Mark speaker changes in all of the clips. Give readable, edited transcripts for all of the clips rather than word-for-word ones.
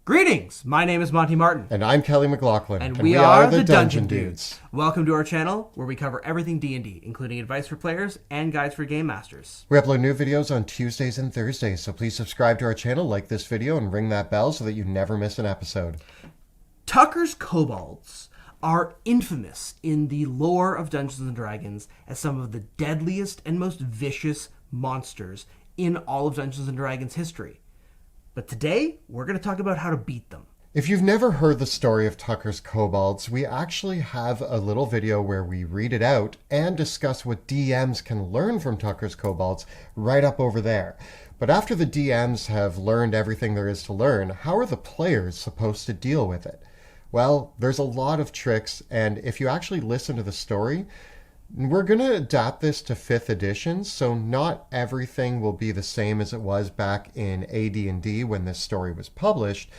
Speaker 1: Greetings! My name is Monty Martin.
Speaker 2: And I'm Kelly McLaughlin.
Speaker 1: And we are the Dungeon Dudes. Welcome to our channel, where we cover everything D&D, including advice for players and guides for game masters.
Speaker 2: We upload new videos on Tuesdays and Thursdays, so please subscribe to our channel, like this video, and ring that bell so that you never miss an episode.
Speaker 1: Tucker's Kobolds are infamous in the lore of Dungeons & Dragons as some of the deadliest and most vicious monsters in all of Dungeons & Dragons history. But today, we're going to talk about how to beat them.
Speaker 2: If you've never heard the story of Tucker's Kobolds, we actually have a little video where we read it out and discuss what DMs can learn from Tucker's Kobolds right up over there. But after the DMs have learned everything there is to learn, how are the players supposed to deal with it? Well, there's a lot of tricks, and if you actually listen to the story, we're going to adapt this to 5th edition, so not everything will be the same as it was back in AD&D when this story was published,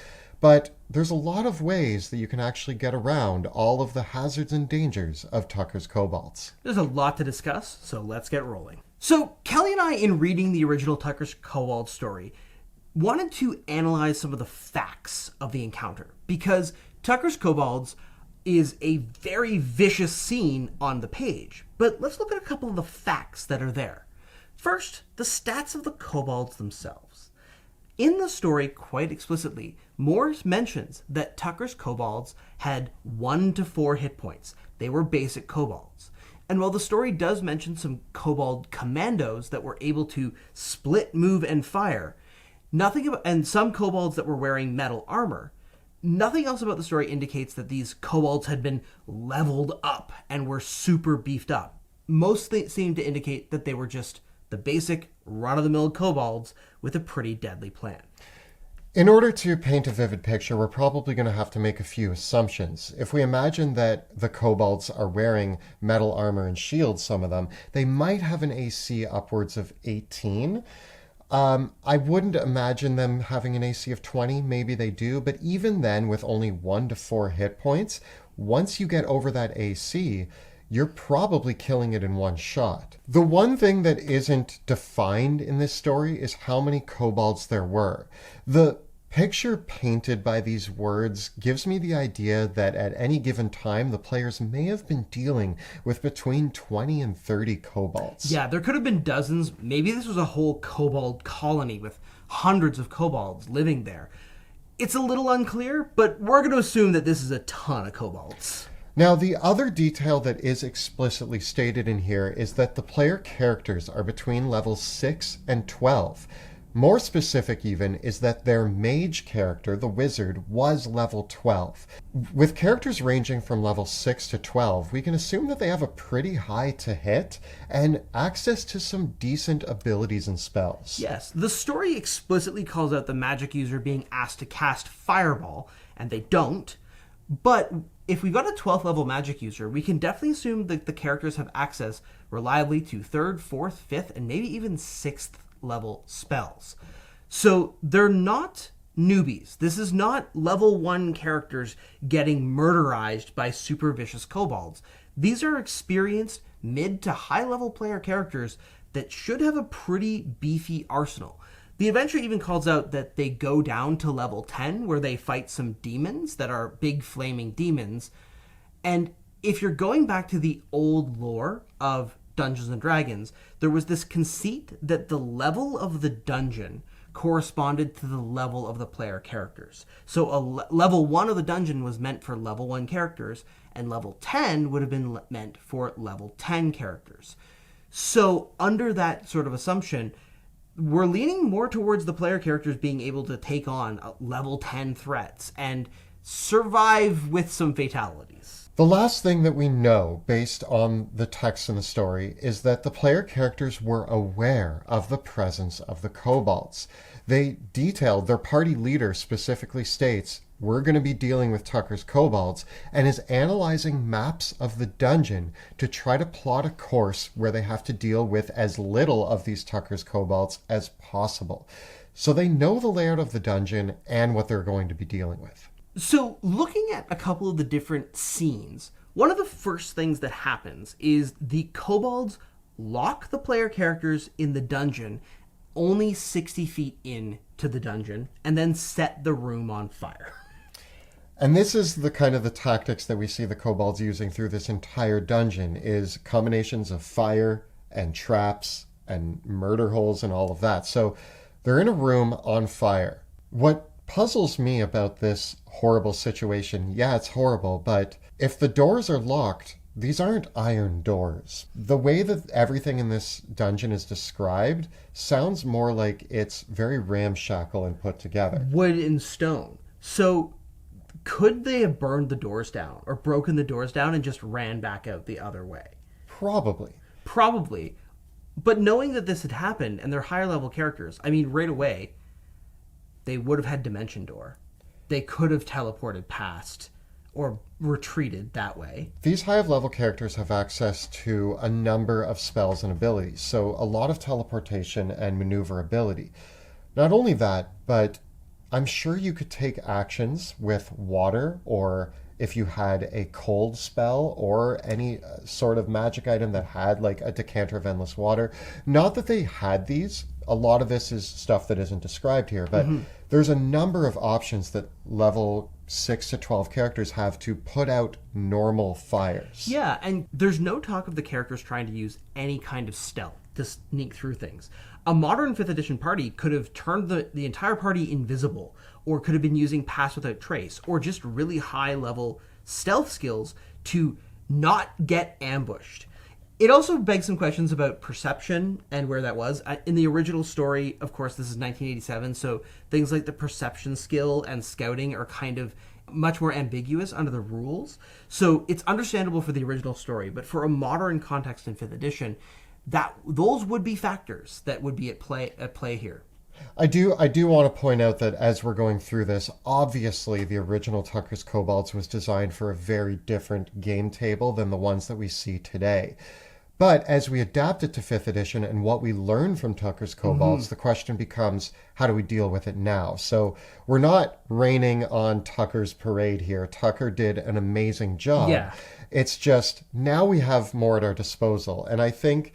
Speaker 2: but there's a lot of ways that you can actually get around all of the hazards and dangers of Tucker's Kobolds.
Speaker 1: There's a lot to discuss, so let's get rolling. So Kelly and I, in reading the original Tucker's Kobold story, wanted to analyze some of the facts of the encounter, because Tucker's Kobolds is a very vicious scene on the page. But let's look at a couple of the facts that are there. First, the stats of the kobolds themselves. In the story, quite explicitly, Morris mentions that Tucker's kobolds had 1 to 4 hit points. They were basic kobolds. And while the story does mention some kobold commandos that were able to split, move, and fire, and some kobolds that were wearing metal armor, nothing else about the story indicates that these kobolds had been leveled up and were super beefed up. Most things seem to indicate that they were just the basic run-of-the-mill kobolds with a pretty deadly plan.
Speaker 2: In order to paint a vivid picture, we're probably going to have to make a few assumptions. If we imagine that the kobolds are wearing metal armor and shields, some of them, they might have an AC upwards of 18. I wouldn't imagine them having an AC of 20. Maybe they do. But even then, with only 1 to 4 hit points, once you get over that AC, you're probably killing it in one shot. The one thing that isn't defined in this story is how many kobolds there were. The picture painted by these words gives me the idea that at any given time, the players may have been dealing with between 20 and 30 kobolds.
Speaker 1: Yeah, there could have been dozens. Maybe this was a whole kobold colony with hundreds of kobolds living there. It's a little unclear, but we're going to assume that this is a ton of kobolds.
Speaker 2: Now, the other detail that is explicitly stated in here is that the player characters are between levels 6 and 12. More specific even is that their mage character, the wizard, was level 12. With characters ranging from level 6 to 12, we can assume that they have a pretty high to hit and access to some decent abilities and spells.
Speaker 1: Yes, the story explicitly calls out the magic user being asked to cast Fireball, and they don't. But if we've got a 12th level magic user, we can definitely assume that the characters have access reliably to 3rd, 4th, 5th, and maybe even 6th level spells. So they're not newbies. This is not level 1 characters getting murderized by super vicious kobolds. These are experienced mid to high level player characters that should have a pretty beefy arsenal. The adventure even calls out that they go down to level 10 where they fight some demons that are big flaming demons. And if you're going back to the old lore of Dungeons & Dragons, there was this conceit that the level of the dungeon corresponded to the level of the player characters. So level 1 of the dungeon was meant for level 1 characters, and level 10 would have been meant for level 10 characters. So under that sort of assumption, we're leaning more towards the player characters being able to take on level 10 threats and survive with some fatalities.
Speaker 2: The last thing that we know, based on the text in the story, is that the player characters were aware of the presence of the kobolds. They detailed, their party leader specifically states, we're going to be dealing with Tucker's kobolds, and is analyzing maps of the dungeon to try to plot a course where they have to deal with as little of these Tucker's kobolds as possible. So they know the layout of the dungeon and what they're going to be dealing with.
Speaker 1: So looking at a couple of the different scenes, one of the first things that happens is the kobolds lock the player characters in the dungeon only 60 feet in to the dungeon and then set the room on fire.
Speaker 2: And this is the kind of the tactics that we see the kobolds using through this entire dungeon, is combinations of fire and traps and murder holes and all of that. So they're in a room on fire. What puzzles me about this horrible situation, yeah, it's horrible, but if the doors are locked, these aren't iron doors. The way that everything in this dungeon is described sounds more like it's very ramshackle and put together.
Speaker 1: Wood and stone. So could they have burned the doors down or broken the doors down and just ran back out the other way?
Speaker 2: Probably.
Speaker 1: Probably. But knowing that this had happened and they're higher level characters, I mean, right away, they would have had Dimension Door. They could have teleported past or retreated that way.
Speaker 2: These high level characters have access to a number of spells and abilities, so a lot of teleportation and maneuverability. Not only that, but I'm sure you could take actions with water, or if you had a cold spell or any sort of magic item that had like a decanter of endless water. Not that they had these. A lot of this is stuff that isn't described here, but there's a number of options that level 6 to 12 characters have to put out normal fires.
Speaker 1: Yeah, and there's no talk of the characters trying to use any kind of stealth to sneak through things. A modern 5th edition party could have turned the entire party invisible, or could have been using Pass Without Trace, or just really high level stealth skills to not get ambushed. It also begs some questions about perception and where that was. In the original story, of course, this is 1987, so things like the perception skill and scouting are kind of much more ambiguous under the rules. So it's understandable for the original story, but for a modern context in 5th edition, those would be factors that would be at play here.
Speaker 2: I do want to point out that as we're going through this, obviously the original Tucker's Kobolds was designed for a very different game table than the ones that we see today. But as we adapt it to 5th edition and what we learn from Tucker's Kobolds, the question becomes, how do we deal with it now? So we're not raining on Tucker's parade here. Tucker did an amazing job.
Speaker 1: Yeah.
Speaker 2: It's just now we have more at our disposal. And I think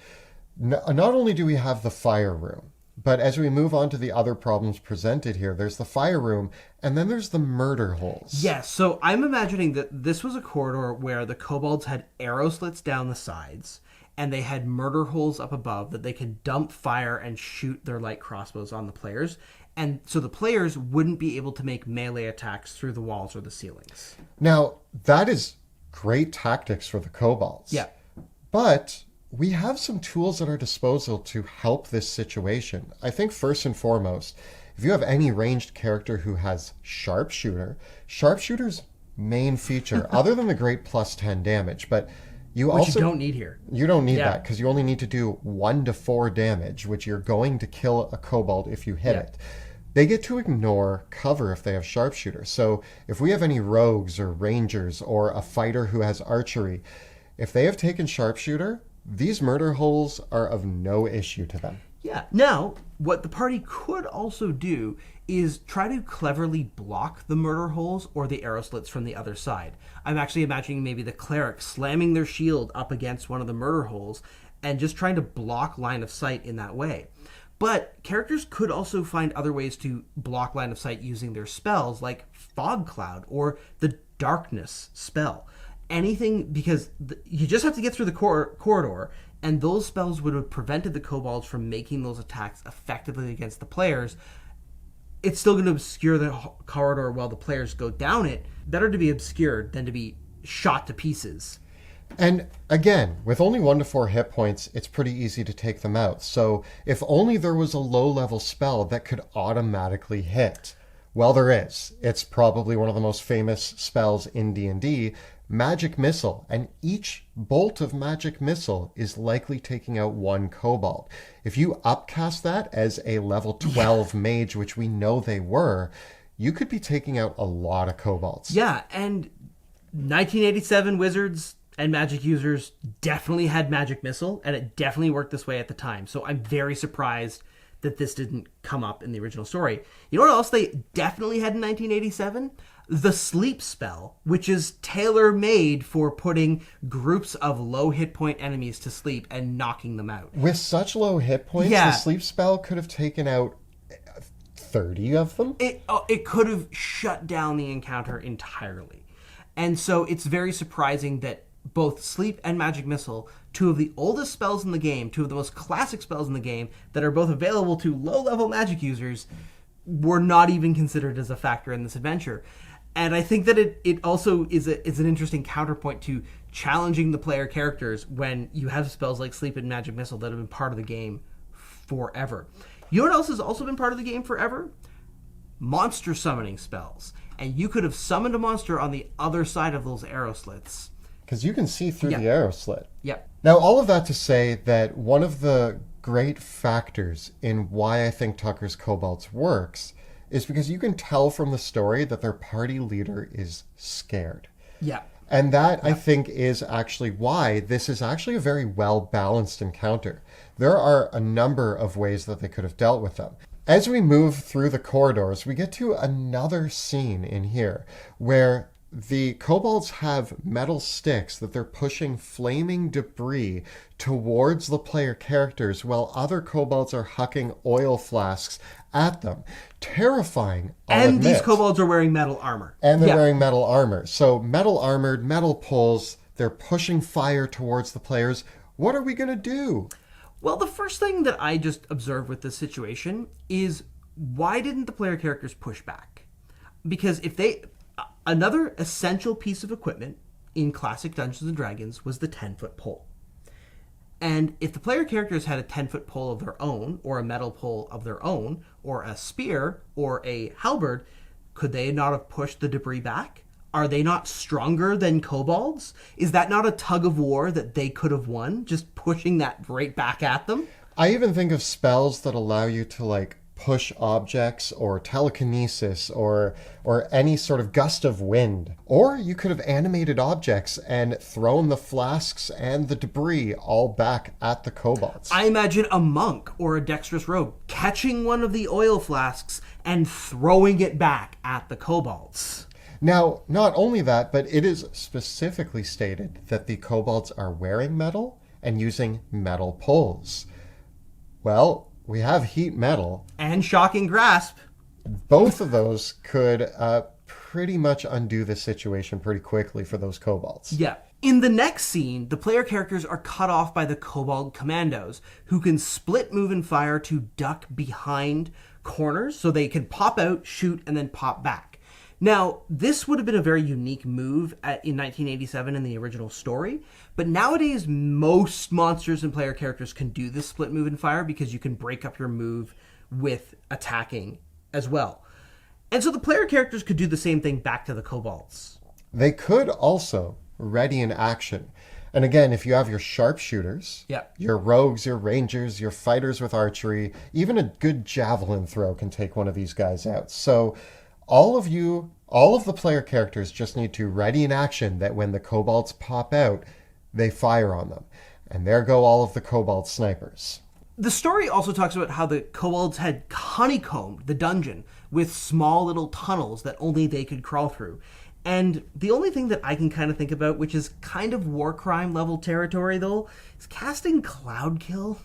Speaker 2: not only do we have the fire room, but as we move on to the other problems presented here, there's the fire room, and then there's the murder holes.
Speaker 1: Yes, so I'm imagining that this was a corridor where the kobolds had arrow slits down the sides, and they had murder holes up above that they could dump fire and shoot their light crossbows on the players. And so the players wouldn't be able to make melee attacks through the walls or the ceilings.
Speaker 2: Now, that is great tactics for the kobolds.
Speaker 1: Yeah.
Speaker 2: But we have some tools at our disposal to help this situation. I think first and foremost, if you have any ranged character who has sharpshooter's main feature, other than the great plus 10 damage, but you
Speaker 1: Which you don't need here.
Speaker 2: You don't need that, because you only need to do 1 to 4 damage, which you're going to kill a kobold if you hit it. They get to ignore cover if they have sharpshooter. So if we have any rogues or rangers or a fighter who has archery, if they have taken sharpshooter, these murder holes are of no issue to them.
Speaker 1: Yeah. Now, what the party could also do is try to cleverly block the murder holes or the arrow slits from the other side. I'm actually imagining maybe the cleric slamming their shield up against one of the murder holes and just trying to block line of sight in that way. But characters could also find other ways to block line of sight using their spells, like Fog Cloud or the Darkness spell. Anything, because you just have to get through the corridor, and those spells would have prevented the kobolds from making those attacks effectively against the players. It's still going to obscure the corridor while the players go down it. Better to be obscured than to be shot to pieces.
Speaker 2: And again, with only 1 to 4 hit points, it's pretty easy to take them out. So if only there was a low-level spell that could automatically hit. Well, there is. It's probably one of the most famous spells in D&D, Magic Missile, and each bolt of Magic Missile is likely taking out 1 kobold. If you upcast that as a level 12 mage, which we know they were, you could be taking out a lot of kobolds.
Speaker 1: Yeah, and 1987 wizards and magic users definitely had Magic Missile, and it definitely worked this way at the time. So I'm very surprised that this didn't come up in the original story. You know what else they definitely had in 1987? the sleep spell, which is tailor-made for putting groups of low hit point enemies to sleep and knocking them out.
Speaker 2: With such low hit points,
Speaker 1: Yeah.
Speaker 2: the sleep spell could have taken out 30 of them.
Speaker 1: It could have shut down the encounter entirely. And so it's very surprising that both Sleep and Magic Missile, two of the oldest spells in the game, two of the most classic spells in the game, that are both available to low-level Magic users, were not even considered as a factor in this adventure. And I think that it also is an interesting counterpoint to challenging the player characters when you have spells like Sleep and Magic Missile that have been part of the game forever. You know what else has also been part of the game forever? Monster summoning spells. And you could have summoned a monster on the other side of those arrow slits.
Speaker 2: Because you can see through
Speaker 1: Yeah.
Speaker 2: the arrow slit.
Speaker 1: Yep.
Speaker 2: Now, all of that to say that one of the great factors in why I think Tucker's Kobolds works is because you can tell from the story that their party leader is scared.
Speaker 1: Yeah.
Speaker 2: And that, I think, is actually why this is actually a very well-balanced encounter. There are a number of ways that they could have dealt with them. As we move through the corridors, we get to another scene in here where the kobolds have metal sticks that they're pushing flaming debris towards the player characters while other kobolds are hucking oil flasks at them. Terrifying, I'll
Speaker 1: And these
Speaker 2: admit.
Speaker 1: kobolds are wearing metal armor.
Speaker 2: And they're
Speaker 1: Yeah.
Speaker 2: wearing metal armor. So metal armored, metal poles, they're pushing fire towards the players. What are we going to do?
Speaker 1: Well, the first thing that I just observed with this situation is why didn't the player characters push back? Because another essential piece of equipment in classic Dungeons & Dragons was the 10-foot pole. And if the player characters had a 10-foot pole of their own, or a metal pole of their own, or a spear, or a halberd, could they not have pushed the debris back? Are they not stronger than kobolds? Is that not a tug of war that they could have won, just pushing that right back at them?
Speaker 2: I even think of spells that allow you to push objects or telekinesis or any sort of gust of wind. Or you could have animated objects and thrown the flasks and the debris all back at the kobolds.
Speaker 1: I imagine a monk or a dexterous rogue catching one of the oil flasks and throwing it back at the kobolds.
Speaker 2: Now, not only that, but it is specifically stated that the kobolds are wearing metal and using metal poles. Well, we have heat metal.
Speaker 1: And shocking grasp.
Speaker 2: Both of those could pretty much undo the situation pretty quickly for those kobolds.
Speaker 1: Yeah. In the next scene, the player characters are cut off by the Kobold Commandos, who can split move and fire to duck behind corners so they can pop out, shoot, and then pop back. Now, this would have been a very unique move in 1987 in the original story, but nowadays most monsters and player characters can do this split move and fire because you can break up your move with attacking as well. And so the player characters could do the same thing back to the kobolds.
Speaker 2: They could also ready in action. And again, if you have your sharpshooters,
Speaker 1: Yep.
Speaker 2: your rogues, your rangers, your fighters with archery, even a good javelin throw can take one of these guys out. So all of the player characters just need to ready in action that when the kobolds pop out, they fire on them. And there go all of the kobold snipers.
Speaker 1: The story also talks about how the kobolds had honeycombed the dungeon with small little tunnels that only they could crawl through. And the only thing that I can kind of think about, which is kind of war crime level territory though, is casting Cloud Kill.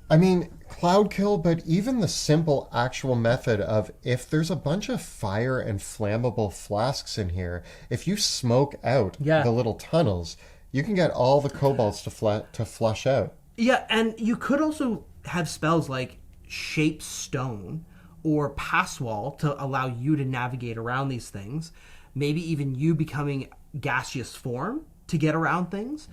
Speaker 2: I mean, cloud kill, but even the simple actual method of if there's a bunch of fire and flammable flasks in here, if you smoke out
Speaker 1: Yeah.
Speaker 2: the little tunnels, you can get all the kobolds to flush out.
Speaker 1: Yeah, and you could also have spells like Shape Stone or Pass Wall to allow you to navigate around these things. Maybe even you becoming gaseous form to get around things.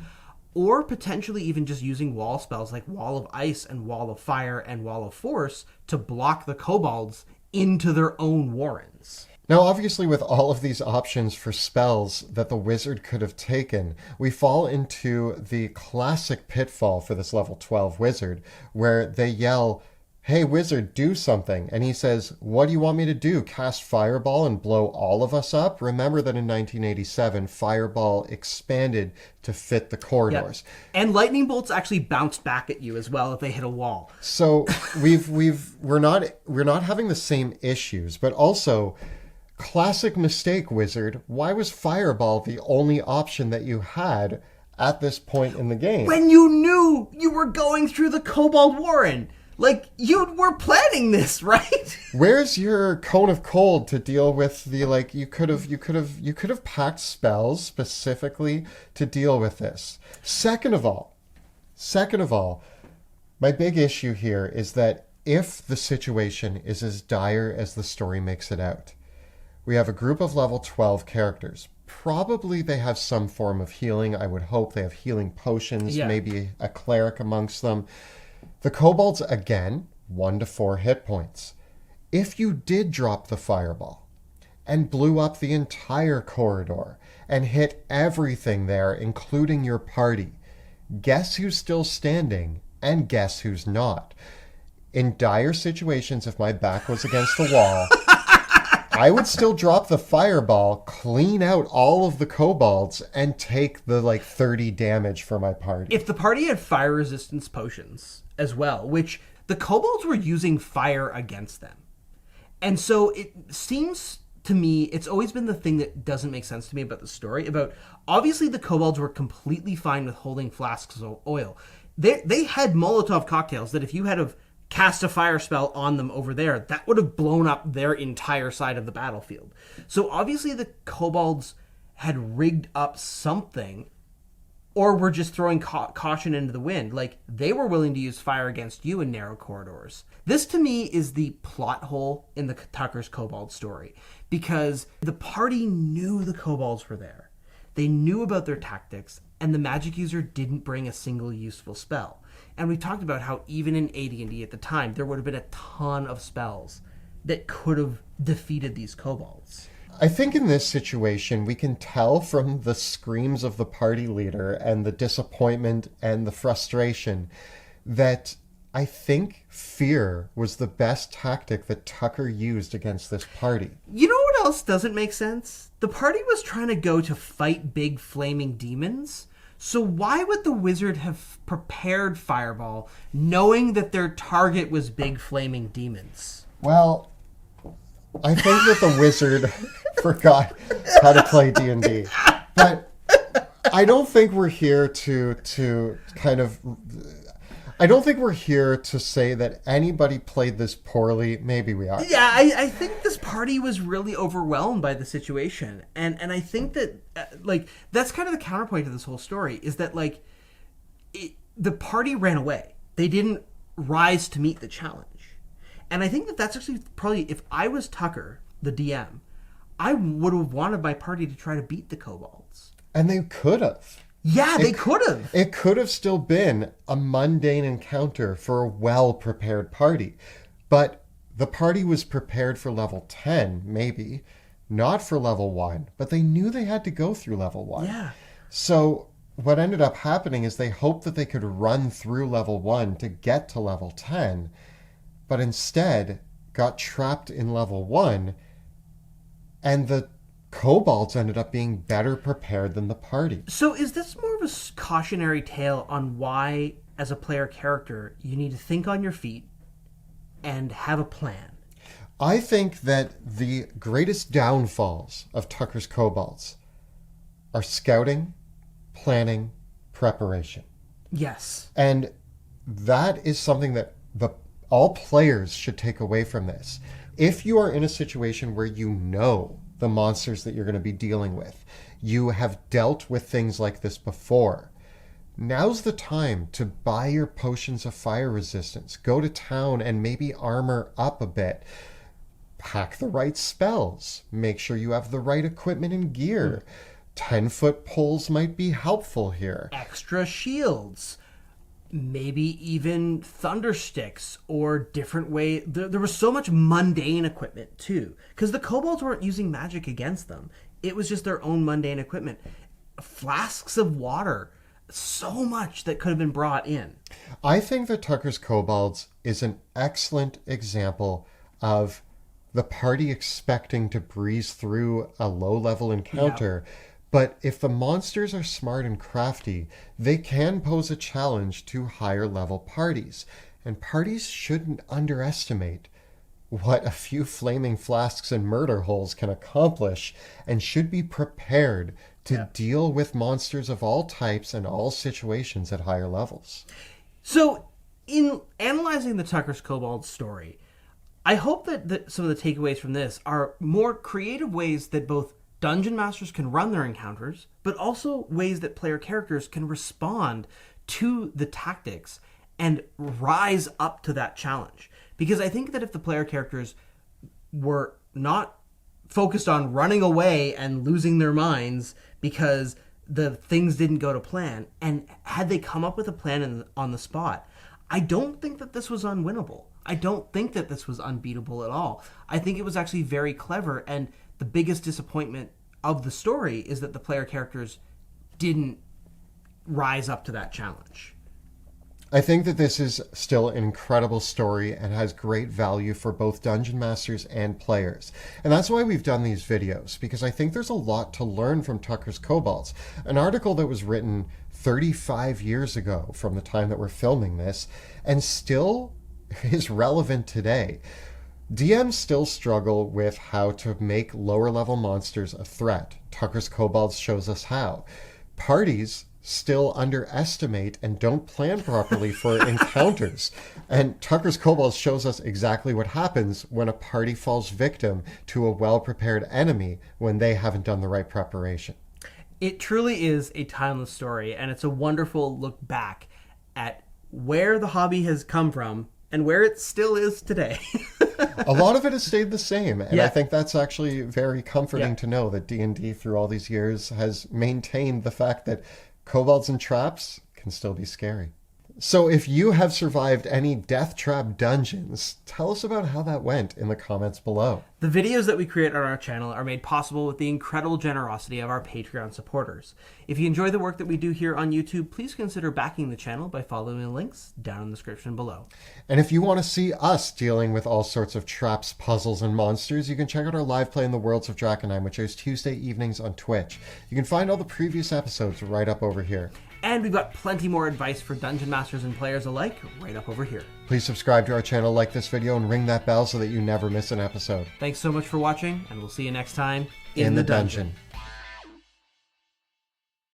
Speaker 1: Or potentially even just using wall spells like Wall of Ice and Wall of Fire and Wall of Force to block the kobolds into their own warrens.
Speaker 2: Now, obviously, with all of these options for spells that the wizard could have taken, we fall into the classic pitfall for this level 12 wizard, where they yell, "Hey, wizard, do something." And he says, "What do you want me to do? Cast Fireball and blow all of us up?" Remember that in 1987, Fireball expanded to fit the corridors.
Speaker 1: Yeah. And lightning bolts actually bounced back at you as well if they hit a wall.
Speaker 2: So we're not having the same issues, but also Classic mistake, Wizard. Why was Fireball the only option that you had at this point in the game?
Speaker 1: When you knew you were going through the Kobold Warren. Like, you were planning this, right?
Speaker 2: Where's your Cone of Cold to deal with the, like, you could have packed spells specifically to deal with this. Second of all, my big issue here is that if the situation is as dire as the story makes it out, we have a group of level 12 characters. Probably they have some form of healing. I would hope they have healing potions, maybe a cleric amongst them. The Kobolds, again, 1 to 4 hit points. If you did drop the Fireball and blew up the entire corridor and hit everything there, including your party, guess who's still standing and guess who's not? In dire situations, if my back was against the wall, I would still drop the Fireball, clean out all of the Kobolds, and take the 30 damage for my party.
Speaker 1: If the party had fire resistance potions as well, which the Kobolds were using fire against them. And so it seems to me, it's always been the thing that doesn't make sense to me about the story. About obviously the Kobolds were completely fine with holding flasks of oil. They had Molotov cocktails that if you had cast a fire spell on them over there, that would have blown up their entire side of the battlefield. So obviously the Kobolds had rigged up something, or were just throwing caution into the wind. Like, they were willing to use fire against you in narrow corridors. This, to me, is the plot hole in the Tucker's Kobold story. Because the party knew the Kobolds were there. They knew about their tactics, and the magic user didn't bring a single useful spell. And we talked about how even in AD&D at the time, there would have been a ton of spells that could have defeated these Kobolds.
Speaker 2: I think in this situation, we can tell from the screams of the party leader and the disappointment and the frustration that I think fear was the best tactic that Tucker used against this party.
Speaker 1: You know what else doesn't make sense? The party was trying to go to fight big flaming demons. So why would the wizard have prepared Fireball knowing that their target was big flaming demons?
Speaker 2: Well, I think that the wizard forgot how to play D&D. But I don't think we're here to kind of... I don't think we're here to say that anybody played this poorly. Maybe we are.
Speaker 1: Yeah, I think this party was really overwhelmed by the situation. And I think that, that's kind of the counterpoint to this whole story, is that, the party ran away. They didn't rise to meet the challenge. And I think that that's actually probably, if I was Tucker, the DM, I would have wanted my party to try to beat the Kobolds.
Speaker 2: And they could have.
Speaker 1: Yeah, they could have.
Speaker 2: It could have still been a mundane encounter for a well-prepared party. But the party was prepared for level 10, maybe, not for level 1. But they knew they had to go through level 1.
Speaker 1: Yeah.
Speaker 2: So what ended up happening is they hoped that they could run through level 1 to get to level 10, but instead got trapped in level 1, and the Kobolds ended up being better prepared than the party.
Speaker 1: So is this more of a cautionary tale on why, as a player character, you need to think on your feet and have a plan?
Speaker 2: I think that the greatest downfalls of Tucker's Kobolds are scouting, planning, preparation.
Speaker 1: Yes.
Speaker 2: And that is something that all players should take away from this. If you are in a situation where you know the monsters that you're going to be dealing with, you have dealt with things like this before, now's the time to buy your potions of fire resistance. Go to town and maybe armor up a bit. Pack the right spells. Make sure you have the right equipment and gear. 10-foot poles might be helpful here.
Speaker 1: Extra shields. Maybe even thunder sticks or different way. There was so much mundane equipment too, because the Kobolds weren't using magic against them. It was just their own mundane equipment. Flasks of water. So much that could have been brought in.
Speaker 2: I think that Tucker's Kobolds is an excellent example of the party expecting to breeze through a low-level encounter. Yeah. But if the monsters are smart and crafty, they can pose a challenge to higher-level parties. And parties shouldn't underestimate what a few flaming flasks and murder holes can accomplish, and should be prepared to deal with monsters of all types and all situations at higher levels.
Speaker 1: So, in analyzing the Tucker's Kobold story, I hope that some of the takeaways from this are more creative ways that both dungeon masters can run their encounters, but also ways that player characters can respond to the tactics and rise up to that challenge. Because I think that if the player characters were not focused on running away and losing their minds because the things didn't go to plan, and had they come up with a plan on the spot, I don't think that this was unwinnable. I don't think that this was unbeatable at all. I think it was actually very clever, and the biggest disappointment of the story is that the player characters didn't rise up to that challenge.
Speaker 2: I think that this is still an incredible story and has great value for both dungeon masters and players. And that's why we've done these videos, because I think there's a lot to learn from Tucker's Kobolds. An article that was written 35 years ago from the time that we're filming this, and still is relevant today. DMs still struggle with how to make lower level monsters a threat. Tucker's Kobolds shows us how. Parties still underestimate and don't plan properly for encounters. And Tucker's Kobolds shows us exactly what happens when a party falls victim to a well-prepared enemy when they haven't done the right preparation.
Speaker 1: It truly is a timeless story, and it's a wonderful look back at where the hobby has come from and where it still is today.
Speaker 2: A lot of it has stayed the same, and I think that's actually very comforting to know that D&D through all these years has maintained the fact that kobolds and traps can still be scary. So if you have survived any death trap dungeons, tell us about how that went in the comments below.
Speaker 1: The videos that we create on our channel are made possible with the incredible generosity of our Patreon supporters. If you enjoy the work that we do here on YouTube, please consider backing the channel by following the links down in the description below.
Speaker 2: And if you want to see us dealing with all sorts of traps, puzzles, and monsters, you can check out our live play in the Worlds of Drakenheim, which airs Tuesday evenings on Twitch. You can find all the previous episodes right up over here.
Speaker 1: And we've got plenty more advice for dungeon masters and players alike right up over here.
Speaker 2: Please subscribe to our channel, like this video, and ring that bell so that you never miss an episode.
Speaker 1: Thanks so much for watching, and we'll see you next time
Speaker 2: in the dungeon.